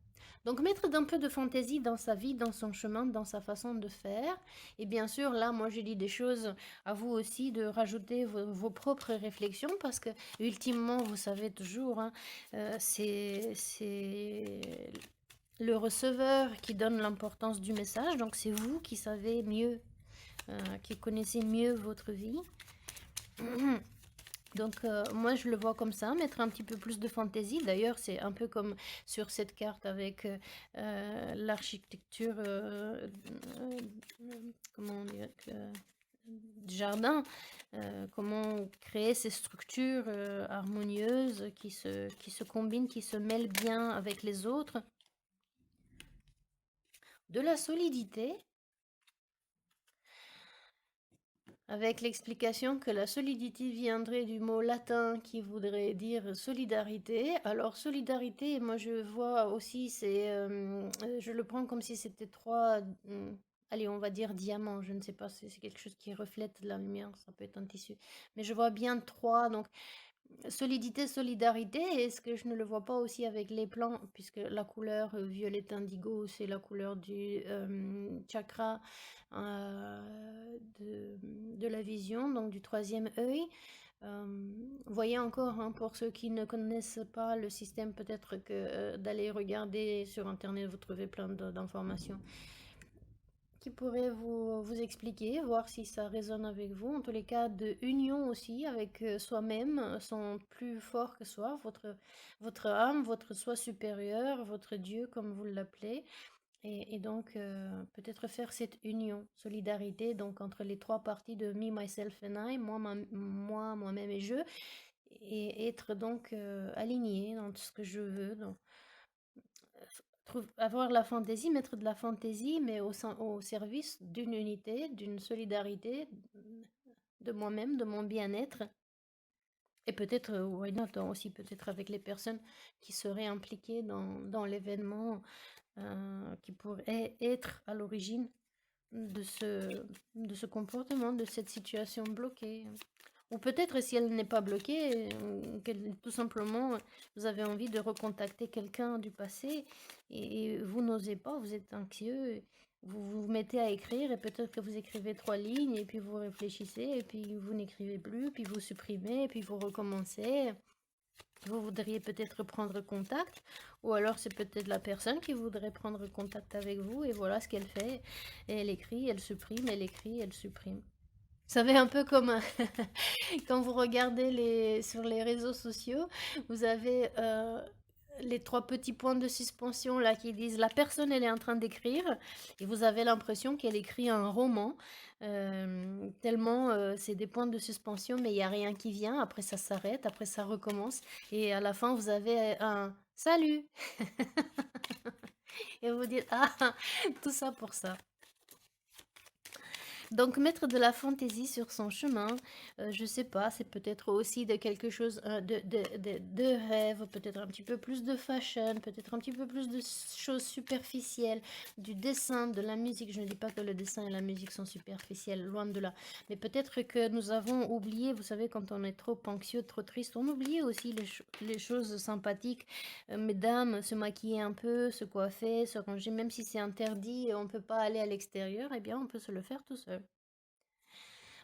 Donc mettre d'un peu de fantaisie dans sa vie, dans son chemin, dans sa façon de faire. Et bien sûr, là, moi, j'ai dit des choses à vous aussi de rajouter vos propres réflexions parce que, ultimement, vous savez toujours, hein, c'est le receveur qui donne l'importance du message. Donc c'est vous qui savez mieux, qui connaissez mieux votre vie. Donc moi je le vois comme ça, mettre un petit peu plus de fantaisie. D'ailleurs c'est un peu comme sur cette carte avec l'architecture, comment dire, du jardin, comment créer ces structures harmonieuses qui se combinent, qui se mêlent bien avec les autres. De la solidité, avec l'explication que la solidité viendrait du mot latin qui voudrait dire solidarité. Alors solidarité, moi je vois aussi, je le prends comme si c'était trois, allez on va dire diamants, je ne sais pas, c'est quelque chose qui reflète la lumière, ça peut être un tissu. Mais je vois bien trois, donc solidité, solidarité, est-ce que je ne le vois pas aussi avec les plans, puisque la couleur violette indigo, c'est la couleur du chakra de la vision, donc du troisième œil. Voyez encore, hein, pour ceux qui ne connaissent pas le système, peut-être que d'aller regarder sur Internet, vous trouvez plein d'informations qui pourrait vous expliquer, voir si ça résonne avec vous. En tous les cas, de union aussi avec soi-même, son plus fort que soi, votre âme, votre soi supérieur, votre Dieu, comme vous l'appelez. Et donc, peut-être faire cette union, solidarité, donc entre les trois parties de me, myself and I, moi-même et je, et être donc aligné dans tout ce que je veux, donc avoir la fantaisie, mettre de la fantaisie, mais au service d'une unité, d'une solidarité, de moi-même, de mon bien-être. Et peut-être, why not, hein, aussi peut-être avec les personnes qui seraient impliquées dans l'événement, qui pourraient être à l'origine de ce comportement, de cette situation bloquée. Ou peut-être si elle n'est pas bloquée, tout simplement, vous avez envie de recontacter quelqu'un du passé et vous n'osez pas, vous êtes anxieux, vous mettez à écrire et peut-être que vous écrivez 3 lignes et puis vous réfléchissez et puis vous n'écrivez plus, puis vous supprimez et puis vous recommencez. Vous voudriez peut-être prendre contact, ou alors c'est peut-être la personne qui voudrait prendre contact avec vous et voilà ce qu'elle fait. Et elle écrit, elle supprime, elle écrit, elle supprime. Vous savez, un peu comme quand vous regardez sur les réseaux sociaux, vous avez les trois petits points de suspension là qui disent la personne elle est en train d'écrire et vous avez l'impression qu'elle écrit un roman tellement c'est des points de suspension mais il n'y a rien qui vient, après ça s'arrête, après ça recommence et à la fin vous avez un salut et vous dites ah tout ça pour ça. Donc mettre de la fantaisie sur son chemin, je sais pas, c'est peut-être aussi de quelque chose, de rêve, peut-être un petit peu plus de fashion, peut-être un petit peu plus de choses superficielles, du dessin, de la musique. Je ne dis pas que le dessin et la musique sont superficielles, loin de là. Mais peut-être que nous avons oublié, vous savez, quand on est trop anxieux, trop triste, on oublie aussi les choses sympathiques. Mesdames, se maquiller un peu, se coiffer, se ranger, même si c'est interdit, on ne peut pas aller à l'extérieur, eh bien on peut se le faire tout seul.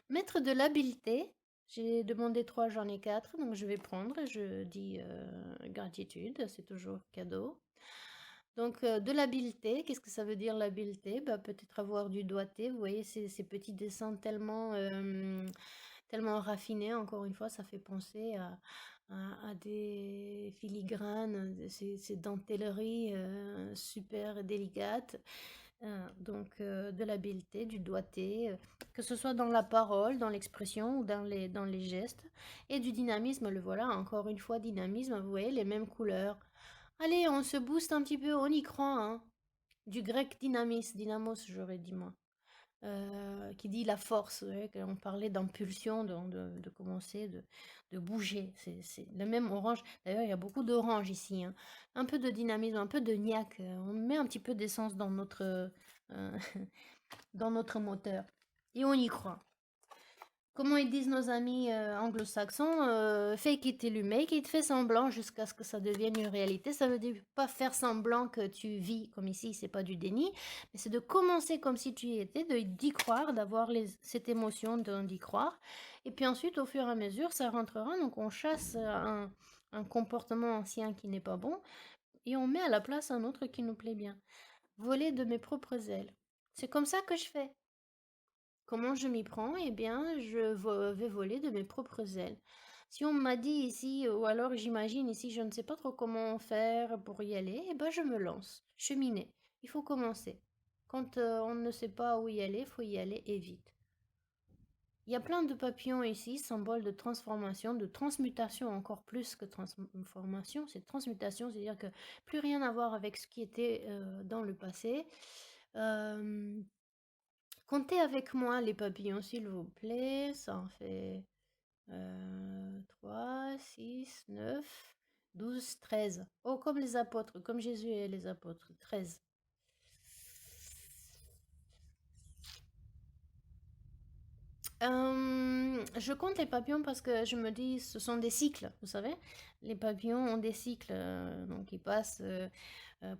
Mettre de l'habileté. J'ai demandé 3, j'en ai 4, donc je vais prendre. Je dis gratitude, c'est toujours cadeau. Donc de l'habileté, qu'est-ce que ça veut dire l'habileté? Bah, peut-être avoir du doigté, vous voyez ces petits dessins tellement raffinés, encore une fois, ça fait penser à des filigranes, ces dentelleries super délicates. De l'habileté, du doigté, que ce soit dans la parole, dans l'expression ou dans les gestes. Et du dynamisme, le voilà, encore une fois, dynamisme, vous voyez, les mêmes couleurs. Allez, on se booste un petit peu, on y croit, hein. Du grec dynamis, dynamos, j'aurais dit moi. Qui dit la force, ouais, on parlait d'impulsion, de commencer, de bouger. C'est le même orange. D'ailleurs, il y a beaucoup d'orange ici, hein. Un peu de dynamisme, un peu de niaque. On met un petit peu d'essence euh, dans notre moteur. Et on y croit. Comment ils disent nos amis anglo-saxons, fake it till you make it, fais semblant jusqu'à ce que ça devienne une réalité. Ça veut dire pas faire semblant que tu vis comme ici, c'est pas du déni, mais c'est de commencer comme si tu y étais, d'y croire, d'avoir cette émotion d'y croire. Et puis ensuite, au fur et à mesure, ça rentrera. Donc on chasse un comportement ancien qui n'est pas bon et on met à la place un autre qui nous plaît bien. Voler de mes propres ailes. C'est comme ça que je fais. Comment je m'y prends? Eh bien, vais voler de mes propres ailes. Si on m'a dit ici, ou alors j'imagine ici, je ne sais pas trop comment faire pour y aller, eh ben je me lance. Cheminer. Il faut commencer. Quand on ne sait pas où y aller, il faut y aller et vite. Il y a plein de papillons ici, symboles de transformation, de transmutation encore plus que transformation. C'est transmutation, c'est-à-dire que plus rien à voir avec ce qui était dans le passé. Euh, Comptez avec moi les papillons, s'il vous plaît. Ça en fait 3, 6, 9, 12, 13. Oh, comme les apôtres, comme Jésus et les apôtres. 13. Je compte les papillons parce que je me dis, ce sont des cycles, vous savez. Les papillons ont des cycles, donc ils passent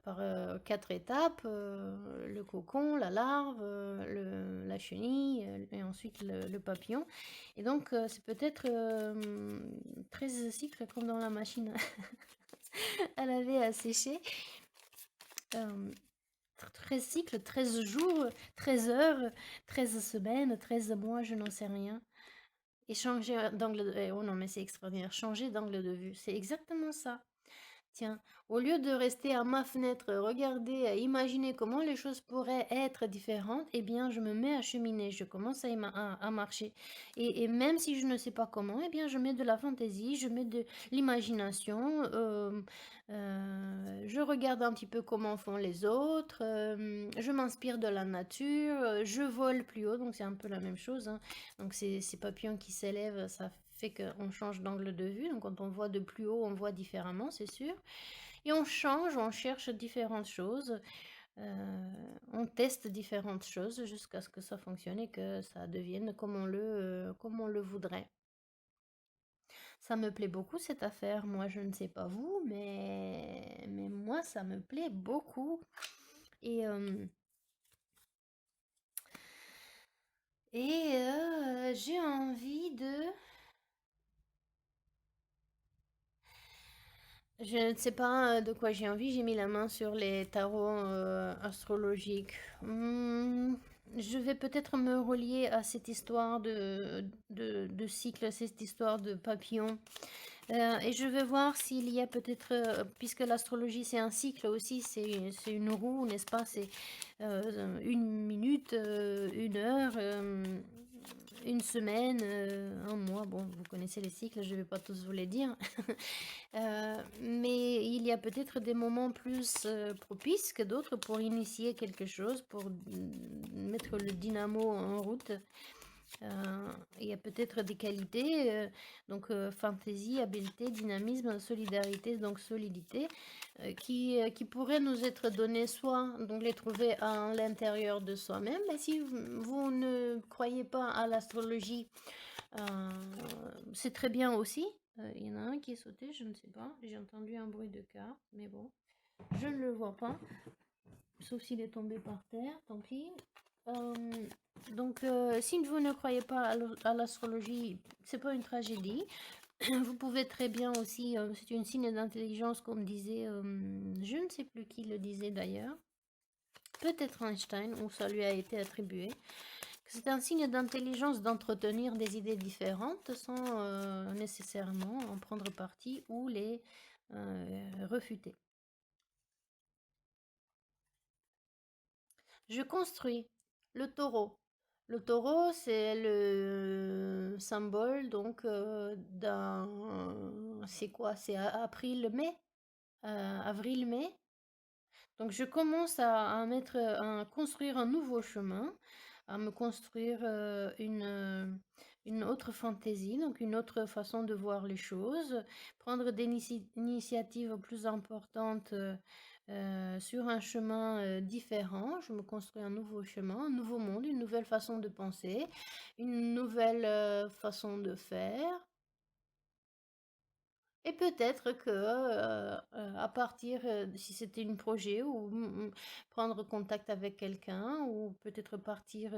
par 4 étapes, le cocon, la larve, la chenille et ensuite le papillon. Et donc c'est peut-être 13 cycles comme dans la machine à laver, à sécher. Euh, 13 cycles, 13 jours, 13 heures, 13 semaines, 13 mois, je n'en sais rien. Et changer d'angle de... Oh non, mais c'est extraordinaire. Changer d'angle de vue. C'est exactement ça. Tiens, au lieu de rester à ma fenêtre, regarder, à imaginer comment les choses pourraient être différentes, eh bien, je me mets à cheminer, je commence à marcher. Et même si je ne sais pas comment, eh bien, je mets de la fantaisie, je mets de l'imagination, je regarde un petit peu comment font les autres, je m'inspire de la nature, je vole plus haut, donc c'est un peu la même chose, hein. Donc ces papillons qui s'élèvent, ça fait qu'on change d'angle de vue. Donc quand on voit de plus haut, on voit différemment, c'est sûr. Et on change, on cherche différentes choses, on teste différentes choses jusqu'à ce que ça fonctionne et que ça devienne comme on le voudrait. Ça me plaît beaucoup cette affaire. Moi, je ne sais pas vous, mais moi, ça me plaît beaucoup. Et, euh, et j'ai envie de... Je ne sais pas de quoi j'ai envie. J'ai mis la main sur les tarots astrologiques. Je vais peut-être me relier à cette histoire de de cycle, cette histoire de papillon. Et je vais voir s'il y a peut-être, puisque l'astrologie c'est un cycle aussi, c'est une roue, n'est-ce pas? C'est une minute, une heure, une semaine, un mois. Bon, vous connaissez les cycles, je ne vais pas tous vous les dire. Mais il y a peut-être des moments plus propices que d'autres pour initier quelque chose, pour mettre le dynamo en route. Il y a peut-être des qualités, donc fantaisie, habileté, dynamisme, solidarité, donc solidité, qui pourraient nous être données soit donc les trouver à l'intérieur de soi-même, mais si vous ne croyez pas à l'astrologie, c'est très bien aussi. Il y en a un qui est sauté, je ne sais pas, j'ai entendu un bruit de carte, mais bon, je ne le vois pas, sauf s'il est tombé par terre, tant pis. Donc, si vous ne croyez pas à l'astrologie, c'est pas une tragédie. Vous pouvez très bien aussi, c'est une signe d'intelligence, comme disait, je ne sais plus qui le disait d'ailleurs, peut-être Einstein, ou ça lui a été attribué. C'est un signe d'intelligence d'entretenir des idées différentes sans nécessairement en prendre parti ou les refuter. Je construis le taureau. Le taureau, c'est le symbole donc d'un... C'est quoi? C'est avril-mai. Avril-mai. Donc je commence à construire un nouveau chemin, à me construire une autre fantaisie, donc une autre façon de voir les choses, prendre des initiatives plus importantes sur un chemin différent. Je me construis un nouveau chemin, un nouveau monde, une nouvelle façon de penser, une nouvelle façon de faire. Et peut-être que à partir, si c'était un projet ou prendre contact avec quelqu'un ou peut-être partir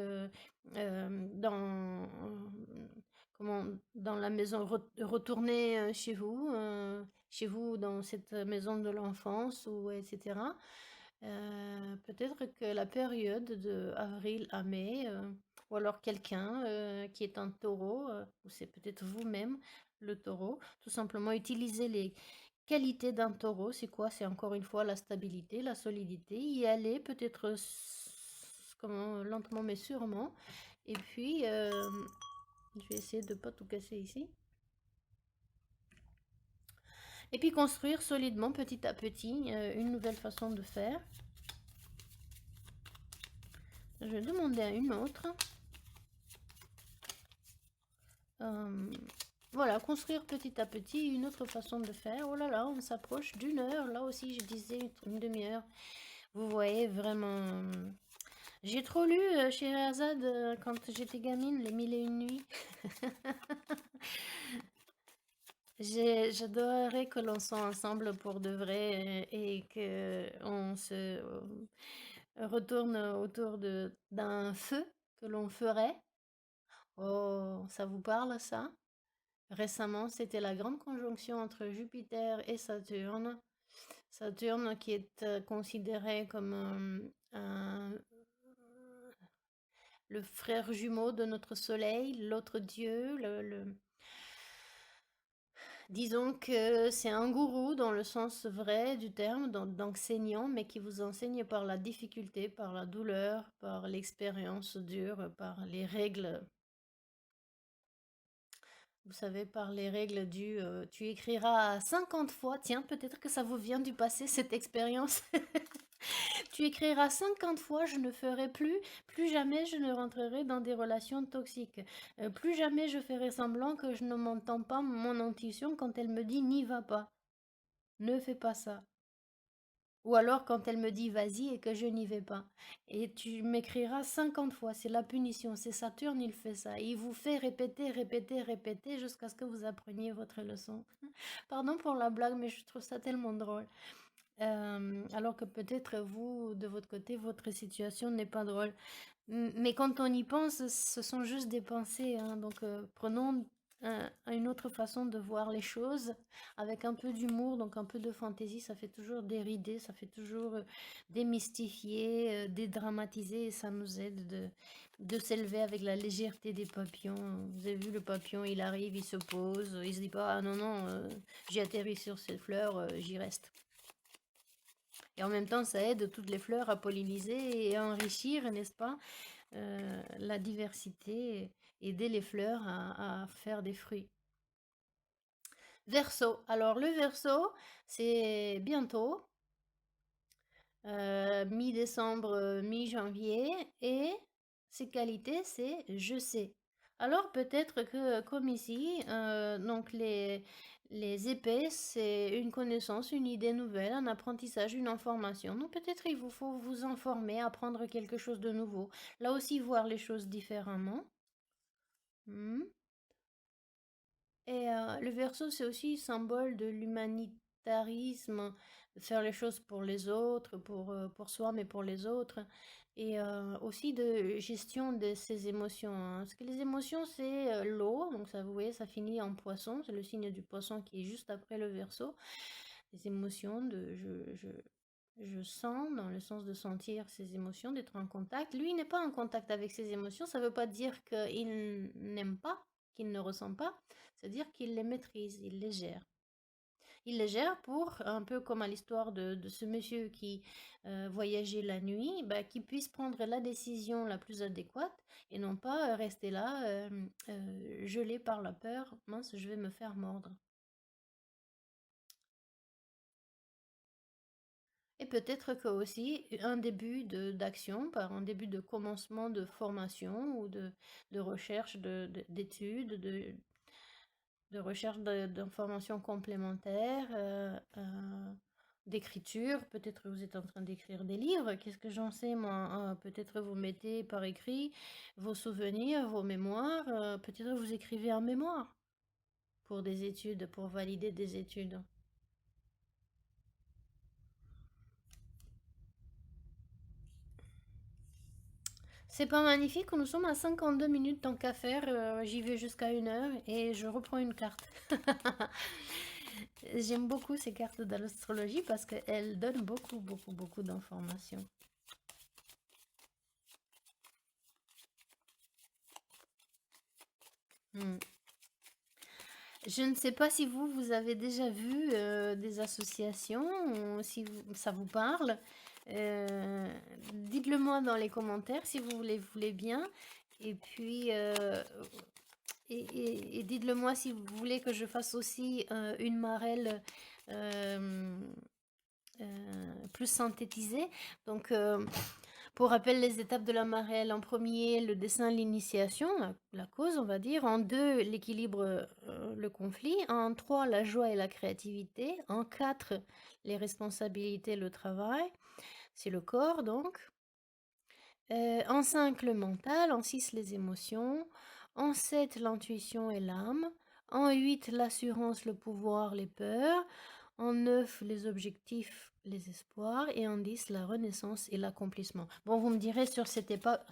comment, dans la maison, retourner chez vous dans cette maison de l'enfance ou etc. Peut-être que la période de avril à mai, ou alors quelqu'un qui est un taureau, ou c'est peut-être vous-même le taureau, tout simplement utiliser les qualités d'un taureau. C'est quoi? C'est encore une fois la stabilité, la solidité, y aller peut-être comment, lentement mais sûrement. Et puis, je vais essayer de ne pas tout casser ici. Et puis construire solidement, petit à petit, une nouvelle façon de faire. Je vais demander à une autre. Voilà, construire petit à petit une autre façon de faire. Oh là là, on s'approche d'une heure. Là aussi, je disais une demi-heure. Vous voyez vraiment. J'ai trop lu chez Azad quand j'étais gamine, Les Mille et Une Nuits. J'adorerais que l'on soit ensemble pour de vrai et que on se retourne autour d'un feu que l'on ferait. Oh, ça vous parle ça? Récemment, c'était la grande conjonction entre Jupiter et Saturne. Saturne qui est considéré comme le frère jumeau de notre Soleil, l'autre dieu. Disons que c'est un gourou dans le sens vrai du terme, d'enseignant, mais qui vous enseigne par la difficulté, par la douleur, par l'expérience dure, par les règles. Vous savez, par les règles du tu écriras 50 fois, tiens, peut-être que ça vous vient du passé, cette expérience. Tu écriras 50 fois, je ne ferai plus jamais je ne rentrerai dans des relations toxiques. Plus jamais je ferai semblant que je ne m'entends pas mon intuition quand elle me dit n'y va pas. Ne fais pas ça. Ou alors quand elle me dit vas-y et que je n'y vais pas. Et tu m'écriras 50 fois, c'est la punition, c'est Saturne, il fait ça. Il vous fait répéter, répéter, répéter jusqu'à ce que vous appreniez votre leçon. Pardon pour la blague, mais je trouve ça tellement drôle. Alors que peut-être vous, de votre côté, votre situation n'est pas drôle. Mais quand on y pense, ce sont juste des pensées, hein. Donc prenons une autre façon de voir les choses, avec un peu d'humour, donc un peu de fantaisie, ça fait toujours dérider, ça fait toujours démystifier, dédramatiser, et ça nous aide de s'élever avec la légèreté des papillons. Vous avez vu le papillon, il arrive, il se pose, il se dit pas, ah non, non, j'ai atterri sur cette fleur, j'y reste. Et en même temps, ça aide toutes les fleurs à polliniser et à enrichir, n'est-ce pas, la diversité, aider les fleurs à faire des fruits. Verseau. Alors le Verseau, c'est bientôt, mi-décembre, mi-janvier, et ses qualités, c'est je sais. Alors peut-être que comme ici, donc les épées, c'est une connaissance, une idée nouvelle, un apprentissage, une information. Donc peut-être il vous faut vous informer, apprendre quelque chose de nouveau. Là aussi, voir les choses différemment. Hmm. Et le Verseau, c'est aussi symbole de l'humanitarisme, de faire les choses pour les autres, pour soi, mais pour les autres. Et aussi de gestion de ses émotions, hein. Parce que les émotions, c'est l'eau, donc ça, vous voyez, ça finit en poisson, c'est le signe du poisson qui est juste après le Verseau. Les émotions, je sens, dans le sens de sentir ses émotions, d'être en contact. Lui, il n'est pas en contact avec ses émotions, ça ne veut pas dire qu'il n'aime pas, qu'il ne ressent pas, c'est-à-dire qu'il les maîtrise, il les gère. Il les gère pour, un peu comme à l'histoire de ce monsieur qui voyageait la nuit, bah, qu'il puisse prendre la décision la plus adéquate et non pas rester là, gelé par la peur, mince, je vais me faire mordre. Et peut-être que aussi un début d'action, par un début de commencement de formation ou de recherche d'études, de recherche d'informations complémentaires, d'écriture. Peut-être que vous êtes en train d'écrire des livres. Qu'est-ce que j'en sais, moi? Peut-être vous mettez par écrit vos souvenirs, vos mémoires. Peut-être que vous écrivez un mémoire pour des études, pour valider des études. C'est pas magnifique, nous sommes à 52 minutes tant qu'à faire, j'y vais jusqu'à 1 heure et je reprends une carte. J'aime beaucoup ces cartes de l'astrologie parce qu'elles donnent beaucoup, beaucoup, beaucoup d'informations. Hmm. Je ne sais pas si vous avez déjà vu des associations, ou si ça vous parle. Euh, Dites-le moi dans les commentaires si vous voulez bien. Et puis, et dites-le moi si vous voulez que je fasse aussi une marelle euh, plus synthétisée. Donc, pour rappel, les étapes de la marelle: en premier, le dessin, l'initiation, la cause, on va dire. En 2, l'équilibre, le conflit. En 3, la joie et la créativité. En 4, les responsabilités, le travail. C'est le corps, donc. En 5, le mental. En 6, les émotions. En 7, l'intuition et l'âme. En 8, l'assurance, le pouvoir, les peurs. En 9, les objectifs, les espoirs. Et en 10, la renaissance et l'accomplissement. Bon, vous me direz, sur cette étape,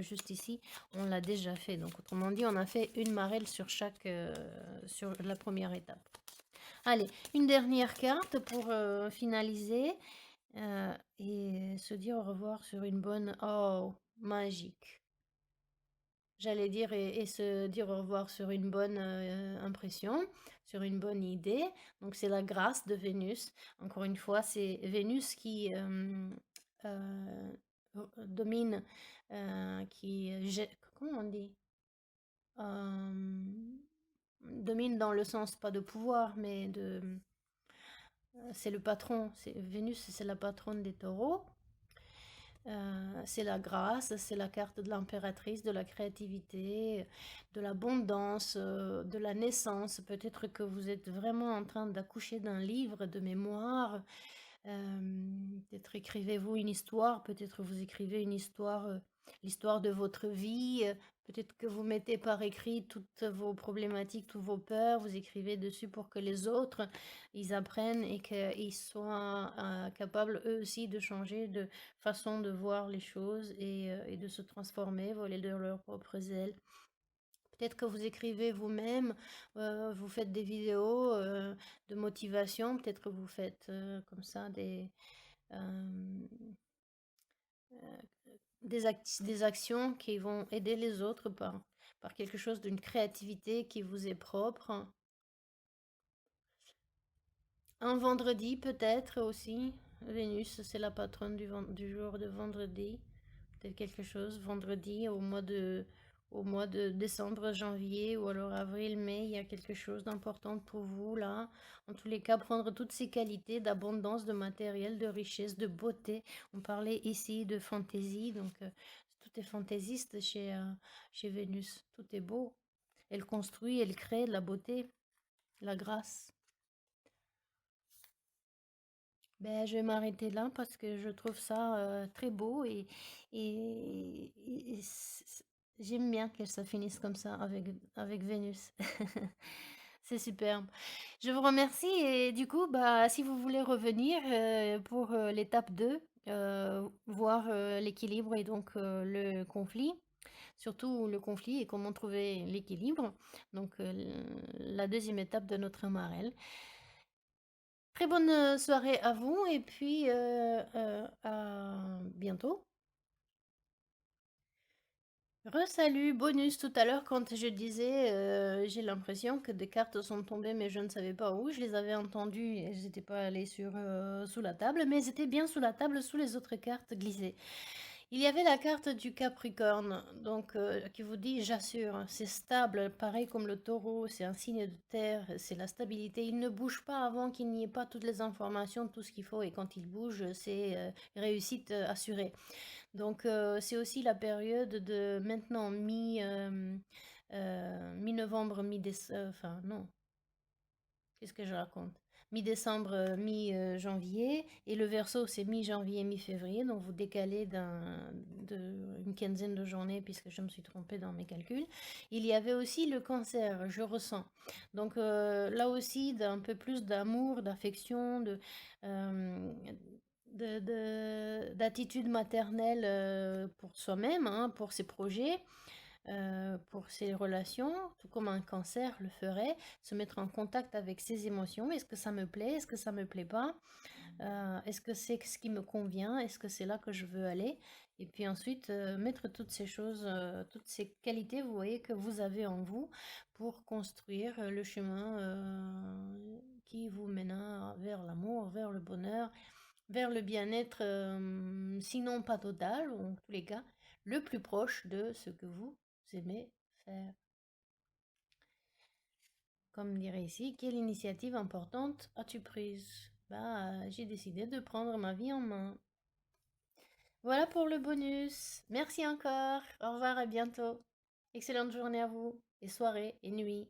juste ici, on l'a déjà fait. Donc, autrement dit, on a fait une marelle sur sur la première étape. Allez, une dernière carte pour finaliser et se dire au revoir sur une bonne... Oh, magique. J'allais dire et se dire au revoir sur une bonne impression, sur une bonne idée. Donc c'est la grâce de Vénus. Encore une fois, c'est Vénus qui euh, domine, comment on dit? Domine dans le sens pas de pouvoir, mais c'est le patron. Vénus, c'est la patronne des taureaux. C'est la grâce, c'est la carte de l'impératrice, de la créativité, de l'abondance, de la naissance. Peut-être que vous êtes vraiment en train d'accoucher d'un livre de mémoire. Peut-être écrivez-vous une histoire, peut-être vous écrivez une histoire, l'histoire de votre vie. Peut-être que vous mettez par écrit toutes vos problématiques, toutes vos peurs, vous écrivez dessus pour que les autres, ils apprennent et qu'ils soient capables eux aussi de changer de façon de voir les choses et de se transformer, voler de leurs propres ailes. Peut-être que vous écrivez vous-même, vous faites des vidéos de motivation, peut-être que vous faites comme ça euh, des actions qui vont aider les autres par quelque chose d'une créativité qui vous est propre. Un vendredi peut-être aussi. Vénus, c'est la patronne du jour de vendredi. Peut-être quelque chose, vendredi au mois de décembre, janvier ou alors avril, mai, il y a quelque chose d'important pour vous là. En tous les cas, prendre toutes ces qualités d'abondance, de matériel, de richesse, de beauté. On parlait ici de fantaisie, donc tout est fantaisiste chez Vénus. Tout est beau. Elle construit, elle crée de la beauté, la grâce. Ben, je vais m'arrêter là parce que je trouve ça très beau et j'aime bien que ça finisse comme ça avec Vénus. C'est superbe. Je vous remercie et du coup, bah, si vous voulez revenir pour l'étape 2, voir l'équilibre et donc le conflit, surtout le conflit et comment trouver l'équilibre, donc la deuxième étape de notre MRL. Très bonne soirée à vous et puis à bientôt. Resalut, bonus tout à l'heure quand je disais j'ai l'impression que des cartes sont tombées mais je ne savais pas où. Je les avais entendues et elles n'étaient pas allées sous la table mais elles étaient bien sous la table sous les autres cartes glissées. Il y avait la carte du Capricorne, donc qui vous dit j'assure, c'est stable, pareil comme le taureau, c'est un signe de terre, c'est la stabilité. Il ne bouge pas avant qu'il n'y ait pas toutes les informations, tout ce qu'il faut, et quand il bouge, c'est réussite assurée. Donc c'est aussi la période de maintenant mi-novembre, mi-décembre, enfin non, qu'est-ce que je raconte? Mi-décembre, mi-janvier. Et le Verseau, c'est mi-janvier, mi-février. Donc, vous décalez une quinzaine de journées puisque je me suis trompée dans mes calculs. Il y avait aussi le Cancer, je ressens. Donc, là aussi, d'un peu plus d'amour, d'affection, d'attitude maternelle pour soi-même, hein, pour ses projets pour ses relations, tout comme un cancer le ferait, se mettre en contact avec ses émotions. Est-ce que ça me plaît? Est-ce que ça me plaît pas? Est-ce que c'est ce qui me convient? Est-ce que c'est là que je veux aller? Et puis ensuite, mettre toutes ces choses, toutes ces qualités, vous voyez, que vous avez en vous pour construire le chemin qui vous mènera vers l'amour, vers le bonheur, vers le bien-être, sinon pas total, ou en tous les cas, le plus proche de ce que vous aimez faire. Comme dirait ici, quelle initiative importante as-tu prise? Bah, j'ai décidé de prendre ma vie en main. Voilà pour le bonus. Merci encore. Au revoir, à bientôt. Excellente journée à vous, et soirée, et nuit.